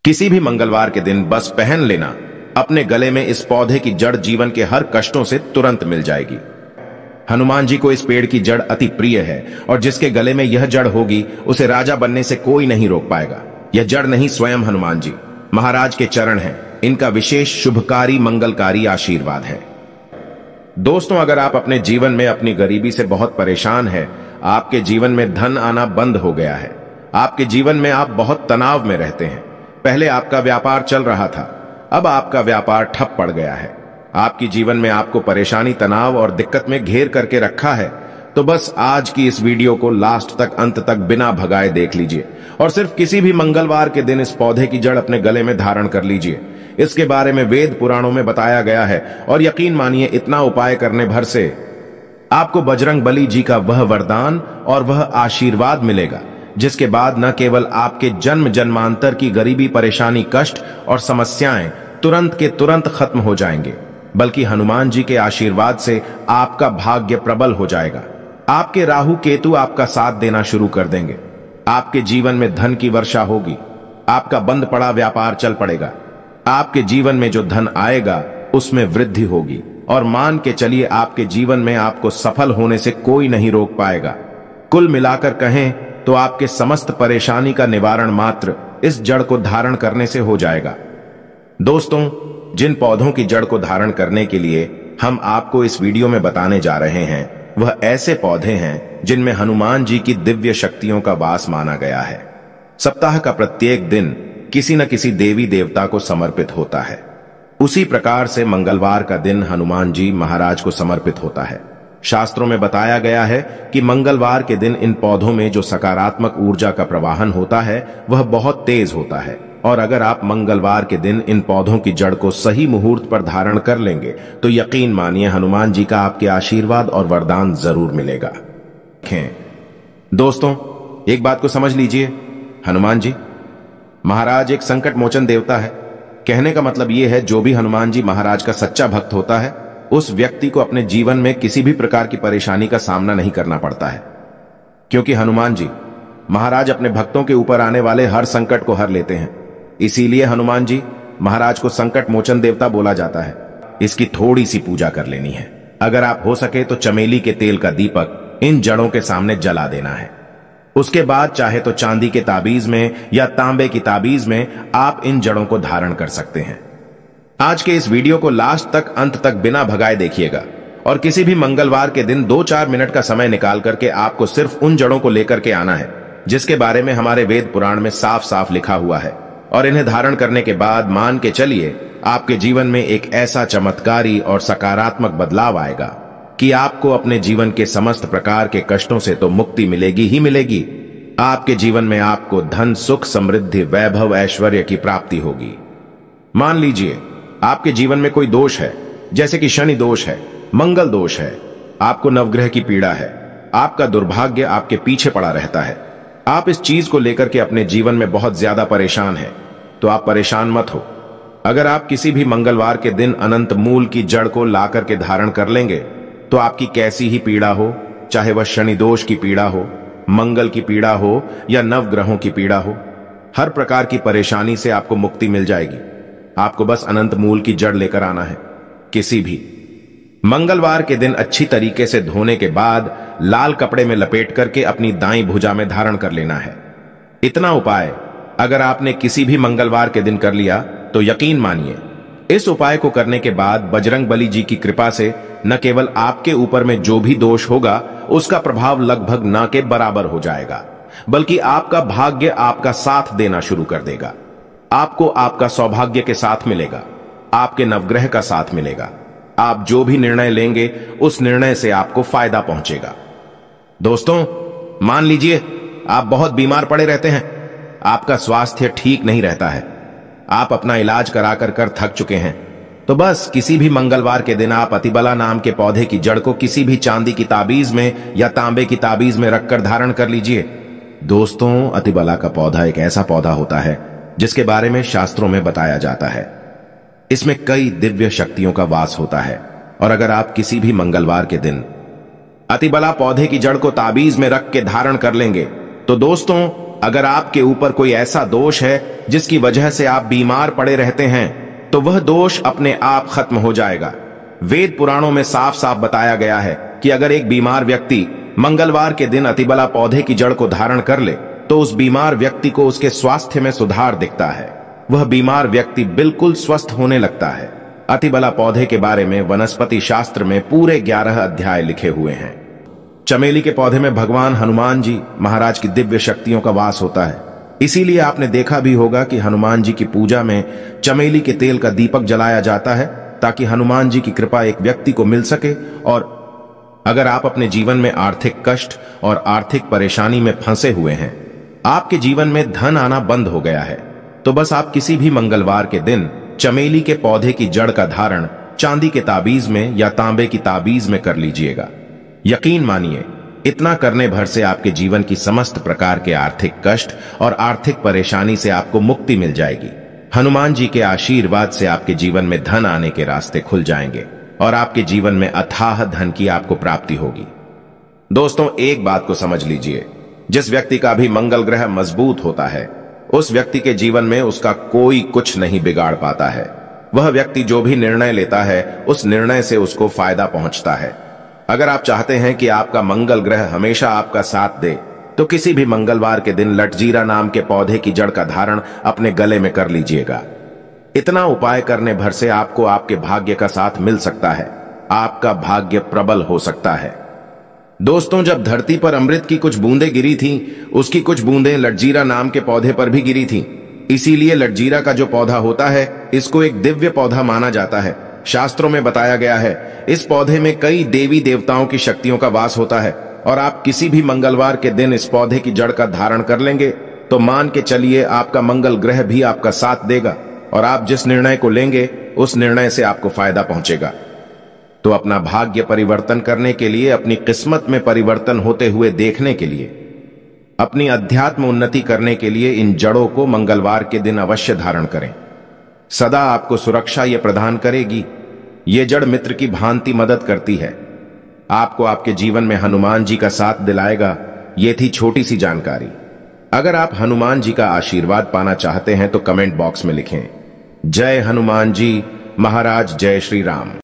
किसी भी मंगलवार के दिन बस पहन लेना, अपने गले में इस पौधे की जड़ जीवन के हर कष्टों से तुरंत मिल जाएगी। हनुमान जी को इस पेड़ की जड़ अति प्रिय है और जिसके गले में यह जड़ होगी उसे राजा बनने से कोई नहीं रोक पाएगा। यह जड़ नहीं, स्वयं हनुमान जी महाराज के चरण हैं। इनका विशेष शुभकारी मंगलकारी आशीर्वाद है। दोस्तों, अगर आप अपने जीवन में अपनी गरीबी से बहुत परेशान हैं, आपके जीवन में धन आना बंद हो गया है, आपके जीवन में आप बहुत तनाव में रहते हैं, पहले आपका व्यापार चल रहा था, अब आपका व्यापार ठप पड़ गया है, आपकी जीवन में आपको परेशानी, तनाव और दिक्कत में घेर करके रखा है, तो बस आज की इस वीडियो को लास्ट तक, अंत तक बिना भगाए देख लीजिए और सिर्फ किसी भी मंगलवार के दिन इस पौधे की जड़ अपने गले में धारण कर लीजिए। इसके बारे में वेद पुराणों में बताया गया है और यकीन मानिए इतना उपाय करने भर से आपको बजरंग बली जी का वह वरदान और वह आशीर्वाद मिलेगा जिसके बाद न केवल आपके जन्म जन्मांतर की गरीबी, परेशानी, कष्ट और समस्याएं तुरंत के तुरंत खत्म हो जाएंगे, बल्कि हनुमान जी के आशीर्वाद से आपका भाग्य प्रबल हो जाएगा। आपके राहु केतु आपका साथ देना शुरू कर देंगे, आपके जीवन में धन की वर्षा होगी, आपका बंद पड़ा व्यापार चल पड़ेगा, आपके जीवन में जो धन आएगा उसमें वृद्धि होगी और मान के चलिए आपके जीवन में आपको सफल होने से कोई नहीं रोक पाएगा। कुल मिलाकर कहें तो आपके समस्त परेशानी का निवारण मात्र इस जड़ को धारण करने से हो जाएगा। दोस्तों, जिन पौधों की जड़ को धारण करने के लिए हम आपको इस वीडियो में बताने जा रहे हैं, वह ऐसे पौधे हैं जिनमें हनुमान जी की दिव्य शक्तियों का वास माना गया है। सप्ताह का प्रत्येक दिन किसी न किसी देवी देवता को समर्पित होता है। उसी प्रकार से मंगलवार का दिन हनुमान जी महाराज को समर्पित होता है। शास्त्रों में बताया गया है कि मंगलवार के दिन इन पौधों में जो सकारात्मक ऊर्जा का प्रवाहन होता है वह बहुत तेज होता है और अगर आप मंगलवार के दिन इन पौधों की जड़ को सही मुहूर्त पर धारण कर लेंगे तो यकीन मानिए हनुमान जी का आपके आशीर्वाद और वरदान जरूर मिलेगा। दोस्तों, एक बात को समझ लीजिए, हनुमान जी महाराज एक संकट मोचन देवता है। कहने का मतलब यह है जो भी हनुमान जी महाराज का सच्चा भक्त होता है उस व्यक्ति को अपने जीवन में किसी भी प्रकार की परेशानी का सामना नहीं करना पड़ता है, क्योंकि हनुमान जी महाराज अपने भक्तों के ऊपर आने वाले हर संकट को हर लेते हैं। इसीलिए हनुमान जी महाराज को संकट मोचन देवता बोला जाता है। इसकी थोड़ी सी पूजा कर लेनी है। अगर आप हो सके तो चमेली के तेल का दीपक इन जड़ों के सामने जला देना है। उसके बाद चाहे तो चांदी के ताबीज में या तांबे की ताबीज में आप इन जड़ों को धारण कर सकते हैं। आज के इस वीडियो को लास्ट तक, अंत तक बिना भगाए देखिएगा और किसी भी मंगलवार के दिन 2-4 मिनट का समय निकाल करके आपको सिर्फ उन जड़ों को लेकर के आना है जिसके बारे में हमारे वेद पुराण में साफ साफ लिखा हुआ है और इन्हें धारण करने के बाद मान के चलिए आपके जीवन में एक ऐसा चमत्कारी और सकारात्मक बदलाव आएगा कि आपको अपने जीवन के समस्त प्रकार के कष्टों से तो मुक्ति मिलेगी ही मिलेगी। आपके जीवन में आपको धन, सुख, समृद्धि, वैभव, ऐश्वर्य की प्राप्ति होगी। मान लीजिए आपके जीवन में कोई दोष है, जैसे कि शनि दोष है, मंगल दोष है, आपको नवग्रह की पीड़ा है, आपका दुर्भाग्य आपके पीछे पड़ा रहता है, आप इस चीज को लेकर के अपने जीवन में बहुत ज्यादा परेशान हैं, तो आप परेशान मत हो। अगर आप किसी भी मंगलवार के दिन अनंत मूल की जड़ को ला करके धारण कर लेंगे तो आपकी कैसी ही पीड़ा हो, चाहे वह शनि दोष की पीड़ा हो, मंगल की पीड़ा हो या नवग्रहों की पीड़ा हो, हर प्रकार की परेशानी से आपको मुक्ति मिल जाएगी। आपको बस अनंत मूल की जड़ लेकर आना है। किसी भी मंगलवार के दिन अच्छी तरीके से धोने के बाद लाल कपड़े में लपेट करके अपनी दाईं भुजा में धारण कर लेना है। इतना उपाय अगर आपने किसी भी मंगलवार के दिन कर लिया तो यकीन मानिए इस उपाय को करने के बाद बजरंग बली जी की कृपा से न केवल आपके ऊपर में जो भी दोष होगा उसका प्रभाव लगभग न के बराबर हो जाएगा, बल्कि आपका भाग्य आपका साथ देना शुरू कर देगा। आपको आपका सौभाग्य के साथ मिलेगा, आपके नवग्रह का साथ मिलेगा। आप जो भी निर्णय लेंगे उस निर्णय से आपको फायदा पहुंचेगा। दोस्तों, मान लीजिए आप बहुत बीमार पड़े रहते हैं, आपका स्वास्थ्य ठीक नहीं रहता है, आप अपना इलाज करा कर थक चुके हैं, तो बस किसी भी मंगलवार के दिन आप अतिबला नाम के पौधे की जड़ को किसी भी चांदी की ताबीज में या तांबे की ताबीज में रखकर धारण कर लीजिए। दोस्तों, अतिबला का पौधा एक ऐसा पौधा होता है जिसके बारे में शास्त्रों में बताया जाता है। इसमें कई दिव्य शक्तियों का वास होता है और अगर आप किसी भी मंगलवार के दिन अतिबला पौधे की जड़ को ताबीज में रख के धारण कर लेंगे तो दोस्तों अगर आपके ऊपर कोई ऐसा दोष है जिसकी वजह से आप बीमार पड़े रहते हैं तो वह दोष अपने आप खत्म हो जाएगा। वेद पुराणों में साफ साफ बताया गया है कि अगर एक बीमार व्यक्ति मंगलवार के दिन अतिबला पौधे की जड़ को धारण कर ले तो उस बीमार व्यक्ति को उसके स्वास्थ्य में सुधार दिखता है। वह बीमार व्यक्ति बिल्कुल स्वस्थ होने लगता है। अतिबला पौधे के बारे में वनस्पति शास्त्र में पूरे 11 अध्याय लिखे हुए हैं। चमेली के पौधे में भगवान हनुमान जी महाराज की दिव्य शक्तियों का वास होता है। इसीलिए आपने देखा भी होगा कि हनुमान जी की पूजा में चमेली के तेल का दीपक जलाया जाता है ताकि हनुमान जी की कृपा एक व्यक्ति को मिल सके। और अगर आप अपने जीवन में आर्थिक कष्ट और आर्थिक परेशानी में फंसे हुए हैं, आपके जीवन में धन आना बंद हो गया है, तो बस आप किसी भी मंगलवार के दिन चमेली के पौधे की जड़ का धारण चांदी के ताबीज में या तांबे की ताबीज में कर लीजिएगा। यकीन मानिए, इतना करने भर से आपके जीवन की समस्त प्रकार के आर्थिक कष्ट और आर्थिक परेशानी से आपको मुक्ति मिल जाएगी। हनुमान जी के आशीर्वाद से आपके जीवन में धन आने के रास्ते खुल जाएंगे और आपके जीवन में अथाह धन की आपको प्राप्ति होगी। दोस्तों, एक बात को समझ लीजिए, जिस व्यक्ति का भी मंगल ग्रह मजबूत होता है उस व्यक्ति के जीवन में उसका कोई कुछ नहीं बिगाड़ पाता है। वह व्यक्ति जो भी निर्णय लेता है उस निर्णय से उसको फायदा पहुंचता है। अगर आप चाहते हैं कि आपका मंगल ग्रह हमेशा आपका साथ दे तो किसी भी मंगलवार के दिन लटजीरा नाम के पौधे की जड़ का धारण अपने गले में कर लीजिएगा। इतना उपाय करने भर से आपको आपके भाग्य का साथ मिल सकता है। आपका भाग्य प्रबल हो सकता है। दोस्तों, जब धरती पर अमृत की कुछ बूंदें गिरी थीं, उसकी कुछ बूंदें लटजीरा नाम के पौधे पर भी गिरी थीं। इसीलिए लटजीरा का जो पौधा होता है इसको एक दिव्य पौधा माना जाता है। शास्त्रों में बताया गया है इस पौधे में कई देवी देवताओं की शक्तियों का वास होता है और आप किसी भी मंगलवार के दिन इस पौधे की जड़ का धारण कर लेंगे तो मान के चलिए आपका मंगल ग्रह भी आपका साथ देगा और आप जिस निर्णय को लेंगे उस निर्णय से आपको फायदा पहुंचेगा। तो अपना भाग्य परिवर्तन करने के लिए, अपनी किस्मत में परिवर्तन होते हुए देखने के लिए, अपनी अध्यात्म उन्नति करने के लिए इन जड़ों को मंगलवार के दिन अवश्य धारण करें। सदा आपको सुरक्षा ये प्रदान करेगी। ये जड़ मित्र की भांति मदद करती है। आपको आपके जीवन में हनुमान जी का साथ दिलाएगा। ये थी छोटी सी जानकारी। अगर आप हनुमान जी का आशीर्वाद पाना चाहते हैं तो कमेंट बॉक्स में लिखें, जय हनुमान जी महाराज, जय श्री राम।